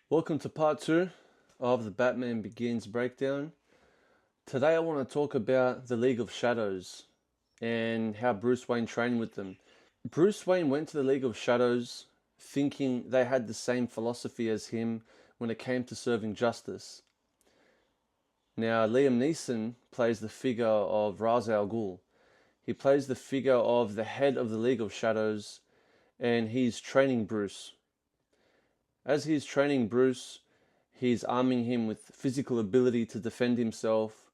Welcome to part 2 of the Batman Begins breakdown. Today I want to talk about the League of Shadows and how Bruce Wayne trained with them. Bruce Wayne went to the League of Shadows thinking they had the same philosophy as him when it came to serving justice. Now, Liam Neeson plays the figure of Ra's al Ghul. He plays the figure of the head of the League of Shadows, and he's training Bruce. As he's training Bruce, he's arming him with physical ability to defend himself,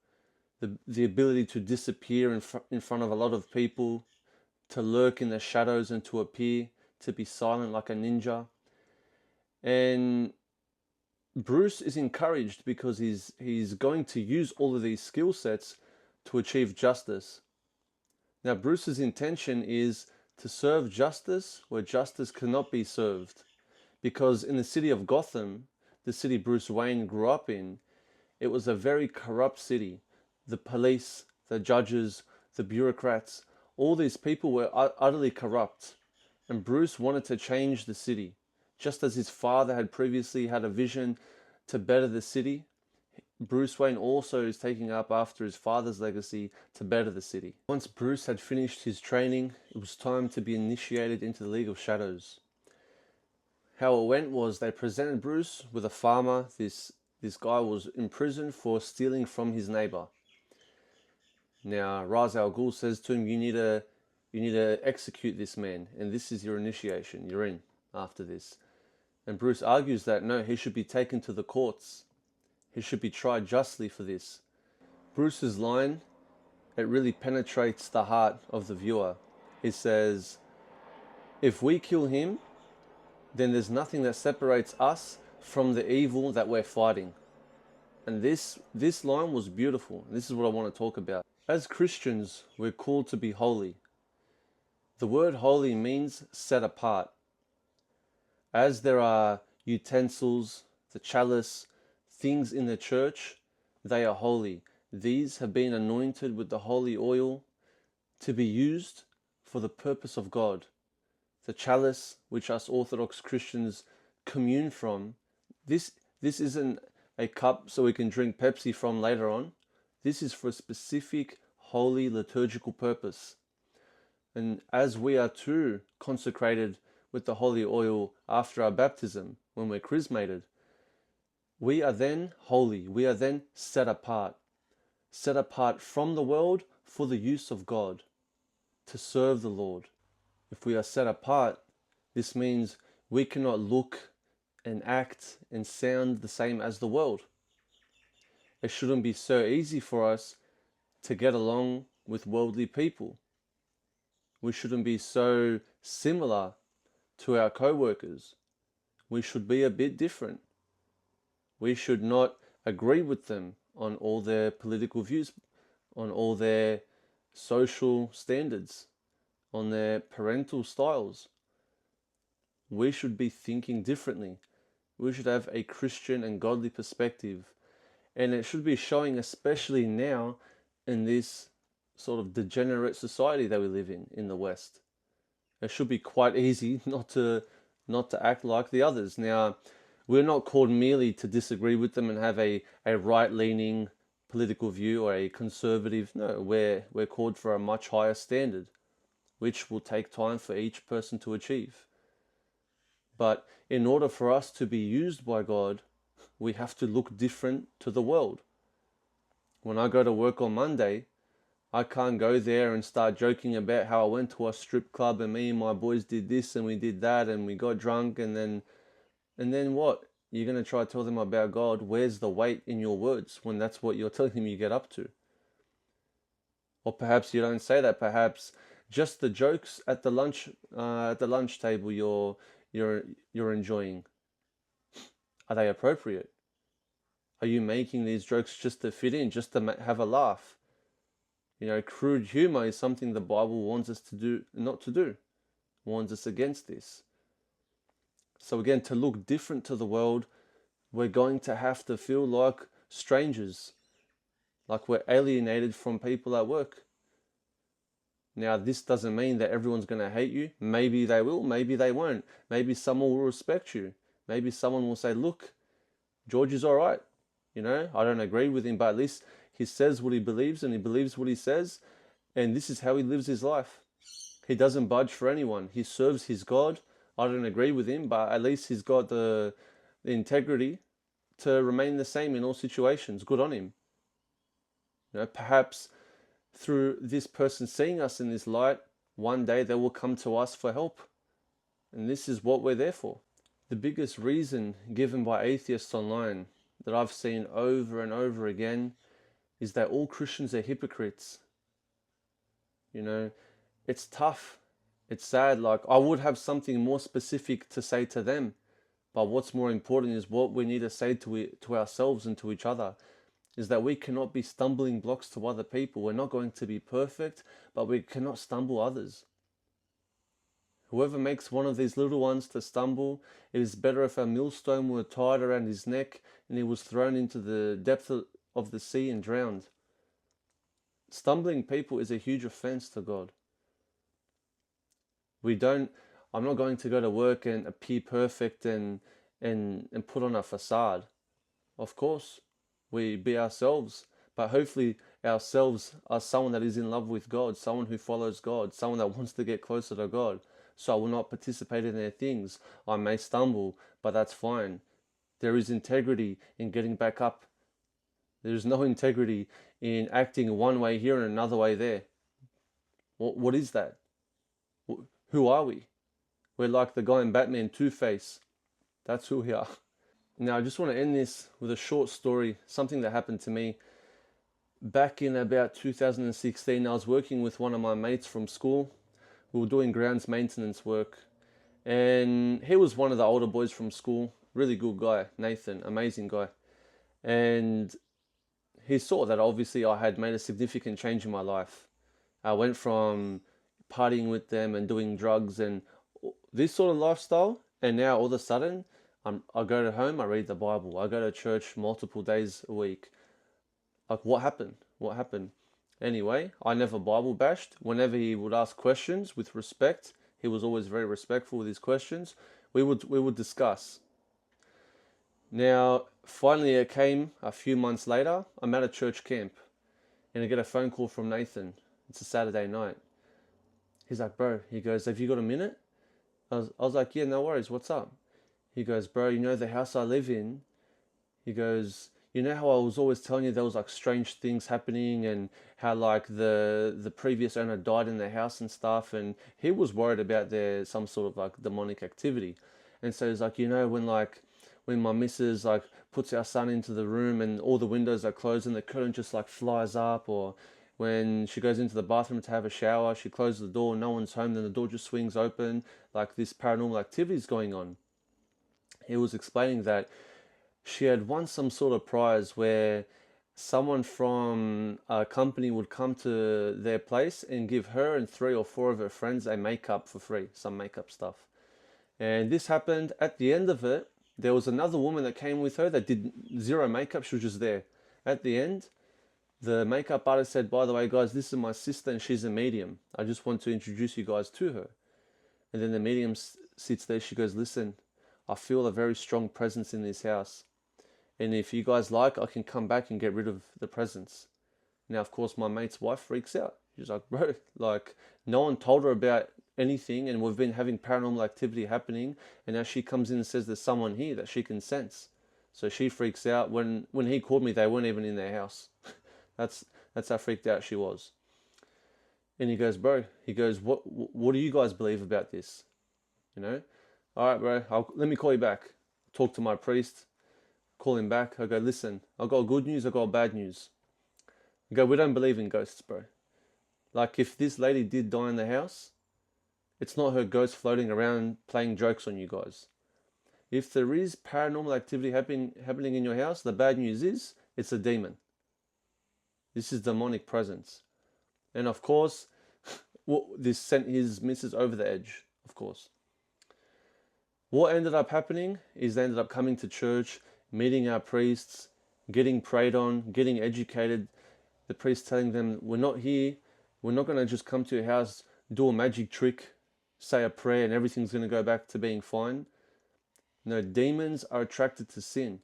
the ability to disappear in front of a lot of people, to lurk in the shadows and to appear, to be silent like a ninja. And Bruce is encouraged because he's going to use all of these skill sets to achieve justice. Now, Bruce's intention is to serve justice where justice cannot be served. Because in the city of Gotham, the city Bruce Wayne grew up in, it was a very corrupt city. The police, the judges, the bureaucrats, all these people were utterly corrupt. And Bruce wanted to change the city. Just as his father had previously had a vision to better the city, Bruce Wayne also is taking up after his father's legacy to better the city. Once Bruce had finished his training, it was time to be initiated into the League of Shadows. How it went was they presented Bruce with a farmer. This guy was in prison for stealing from his neighbor. Now Ra's al Ghul says to him, you need to execute this man, and this is your initiation. You're in after this. And Bruce argues that no, he should be taken to the courts. He should be tried justly for this. Bruce's line, it really penetrates the heart of the viewer. He says, if we kill him, then there's nothing that separates us from the evil that we're fighting. And this line was beautiful. This is what I want to talk about. As Christians, we're called to be holy. The word holy means set apart. As there are utensils, the chalice, things in the church, they are holy. These have been anointed with the holy oil to be used for the purpose of God. The chalice, which us Orthodox Christians commune from, this isn't a cup so we can drink Pepsi from later on. This is for a specific holy liturgical purpose. And as we are too consecrated with the holy oil after our baptism, when we're chrismated, we are then holy. We are then set apart from the world for the use of God, to serve the Lord. If we are set apart, this means we cannot look and act and sound the same as the world. It shouldn't be so easy for us to get along with worldly people. We shouldn't be so similar to our co-workers. We should be a bit different. We should not agree with them on all their political views, on all their social standards, on their parental styles. We should be thinking differently. We should have a Christian and godly perspective. And it should be showing, especially now in this sort of degenerate society that we live in the West. It should be quite easy not to act like the others. Now, we're not called merely to disagree with them and have a right-leaning political view or a conservative. No, we're called for a much higher standard, which will take time for each person to achieve. But in order for us to be used by God, we have to look different to the world. When I go to work on Monday, I can't go there and start joking about how I went to a strip club and me and my boys did this and we did that and we got drunk and then what? You're going to try to tell them about God. Where's the weight in your words when that's what you're telling them you get up to? Or perhaps you don't say that. Perhaps just the jokes at the lunch table you're enjoying. Are they appropriate? Are you making these jokes just to fit in, just to have a laugh? Crude humor is something the Bible warns us to do, not to do. Warns us against this. So again, to look different to the world, we're going to have to feel like strangers, like we're alienated from people at work. Now, this doesn't mean that everyone's going to hate you. Maybe they will, maybe they won't. Maybe someone will respect you. Maybe someone will say, look, George is all right. I don't agree with him, but at least he says what he believes and he believes what he says. And this is how he lives his life. He doesn't budge for anyone. He serves his God. I don't agree with him, but at least he's got the integrity to remain the same in all situations. Good on him. Perhaps through this person seeing us in this light, one day they will come to us for help. And this is what we're there for. The biggest reason given by atheists online that I've seen over and over again is that all Christians are hypocrites. It's tough. It's sad. Like, I would have something more specific to say to them, but what's more important is what we need to say to ourselves and to each other, is that we cannot be stumbling blocks to other people. We're not going to be perfect, but we cannot stumble others. Whoever makes one of these little ones to stumble, it is better if a millstone were tied around his neck and he was thrown into the depth of the sea and drowned. Stumbling people is a huge offense to God. I'm not going to go to work and appear perfect and put on a facade. Of course, we be ourselves, but hopefully ourselves are someone that is in love with God, someone who follows God, someone that wants to get closer to God. So I will not participate in their things. I may stumble, but that's fine. There is integrity in getting back up. There is no integrity in acting one way here and another way there. What is that? Who are we? We're like the guy in Batman, Two-Face. That's who we are. Now, I just want to end this with a short story, something that happened to me. Back in about 2016, I was working with one of my mates from school. We were doing grounds maintenance work. And he was one of the older boys from school. Really good guy, Nathan, amazing guy. And he saw that obviously I had made a significant change in my life. I went from partying with them and doing drugs and this sort of lifestyle, and now all of a sudden I go to home, I read the Bible, I go to church multiple days a week. Like, what happened? What happened? Anyway, I never Bible bashed. Whenever he would ask questions with respect, he was always very respectful with his questions. We would discuss. Now, finally, it came a few months later. I'm at a church camp, and I get a phone call from Nathan. It's a Saturday night. He's like, bro, he goes, have you got a minute? I was like, yeah, no worries. What's up? He goes, bro, the house I live in? He goes, you know how I was always telling you there was like strange things happening and how like the previous owner died in the house and stuff, and he was worried about there some sort of like demonic activity. And so he's like, when my missus like puts our son into the room and all the windows are closed and the curtain just like flies up, or when she goes into the bathroom to have a shower, she closes the door, no one's home, then the door just swings open, like this paranormal activity is going on. He was explaining that she had won some sort of prize where someone from a company would come to their place and give her and 3 or 4 of her friends a makeup for free, some makeup stuff. And this happened. At the end of it, there was another woman that came with her that did zero makeup. She was just there. At the end, the makeup artist said, by the way, guys, this is my sister and she's a medium. I just want to introduce you guys to her. And then the medium sits there. She goes, listen, I feel a very strong presence in this house. And if you guys like, I can come back and get rid of the presence. Now, of course, my mate's wife freaks out. She's like, bro, like, no one told her about anything, and we've been having paranormal activity happening, and now she comes in and says there's someone here that she can sense. So she freaks out. When he called me, they weren't even in their house. That's how freaked out she was. And he goes, bro, what do you guys believe about this? All right, bro, let me call you back. Talk to my priest. Call him back. I go, listen, I got good news, I got bad news. I go, we don't believe in ghosts, bro. Like, if this lady did die in the house, it's not her ghost floating around playing jokes on you guys. If there is paranormal activity happening in your house, the bad news is it's a demon. This is demonic presence. And of course, this sent his missus over the edge, of course. What ended up happening is they ended up coming to church, meeting our priests, getting prayed on, getting educated. The priest telling them, we're not here, we're not going to just come to your house, do a magic trick, say a prayer and everything's going to go back to being fine. No, demons are attracted to sin.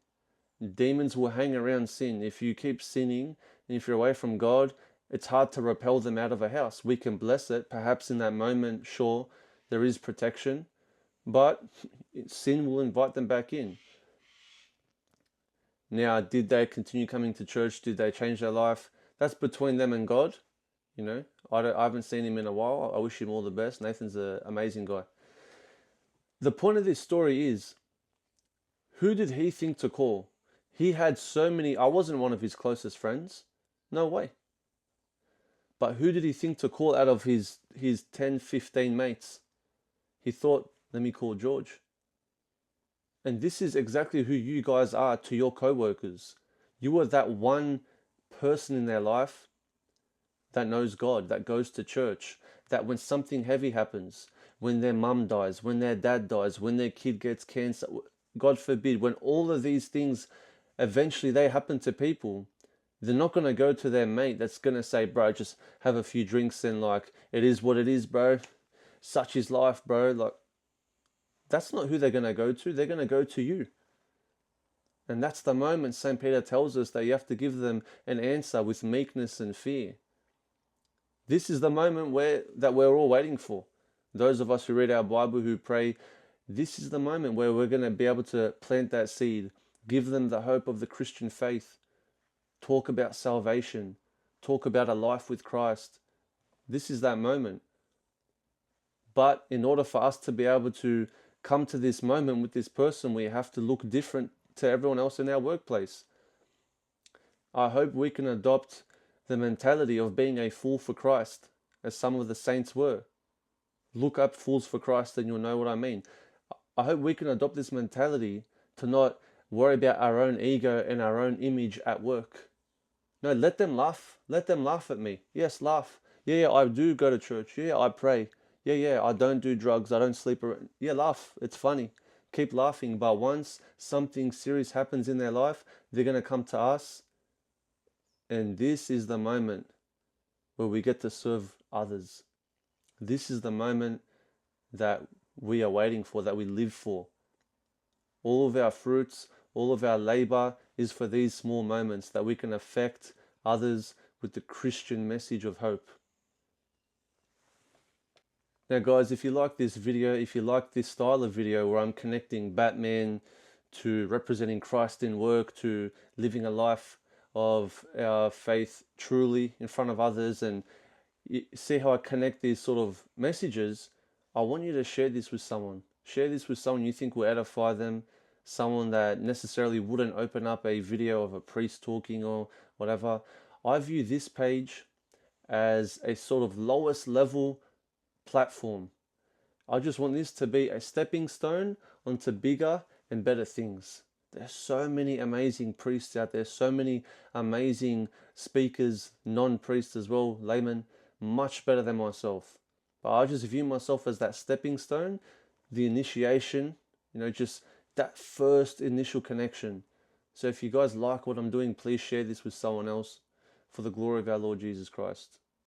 Demons will hang around sin. If you keep sinning and if you're away from God, it's hard to repel them out of a house. We can bless it. Perhaps in that moment, sure, there is protection, but sin will invite them back in. Now, did they continue coming to church? Did they change their life? That's between them and God. You know, I haven't seen him in a while. I wish him all the best. Nathan's an amazing guy. The point of this story is, who did he think to call? He had so many. I wasn't one of his closest friends. No way. But who did he think to call out of his 10, 15 mates? He thought, let me call George. And this is exactly who you guys are to your co-workers. You are that one person in their life that knows God, that goes to church, that when something heavy happens, when their mum dies, when their dad dies, when their kid gets cancer, God forbid, when all of these things eventually they happen to people, they're not going to go to their mate that's going to say, bro, just have a few drinks and like, it is what it is, bro. Such is life, bro. Like, that's not who they're going to go to. They're going to go to you. And that's the moment St. Peter tells us that you have to give them an answer with meekness and fear. This is the moment that we're all waiting for. Those of us who read our Bible, who pray, this is the moment where we're going to be able to plant that seed, give them the hope of the Christian faith, talk about salvation, talk about a life with Christ. This is that moment. But in order for us to be able to come to this moment with this person, we have to look different to everyone else in our workplace. I hope we can adopt the mentality of being a fool for Christ, as some of the saints were. Look up Fools for Christ and you'll know what I mean. I hope we can adopt this mentality to not worry about our own ego and our own image at work. No, let them laugh. Let them laugh at me. Yes, laugh. Yeah, I do go to church. Yeah, I pray. Yeah, I don't do drugs. I don't sleep around. Yeah, laugh. It's funny. Keep laughing. But once something serious happens in their life, they're going to come to us. And this is the moment where we get to serve others. This is the moment that we are waiting for, that we live for. All of our fruits, all of our labor is for these small moments that we can affect others with the Christian message of hope. Now guys, if you like this video, if you like this style of video where I'm connecting Batman to representing Christ in work, to living a life of our faith truly in front of others, and you see how I connect these sort of messages, I want you to share this with someone. Share this with someone you think will edify them, someone that necessarily wouldn't open up a video of a priest talking or whatever. I view this page as a sort of lowest level platform. I just want this to be a stepping stone onto bigger and better things. There's so many amazing priests out there, so many amazing speakers, non-priests as well, laymen, much better than myself. But I just view myself as that stepping stone, the initiation, just that first initial connection. So if you guys like what I'm doing, please share this with someone else for the glory of our Lord Jesus Christ.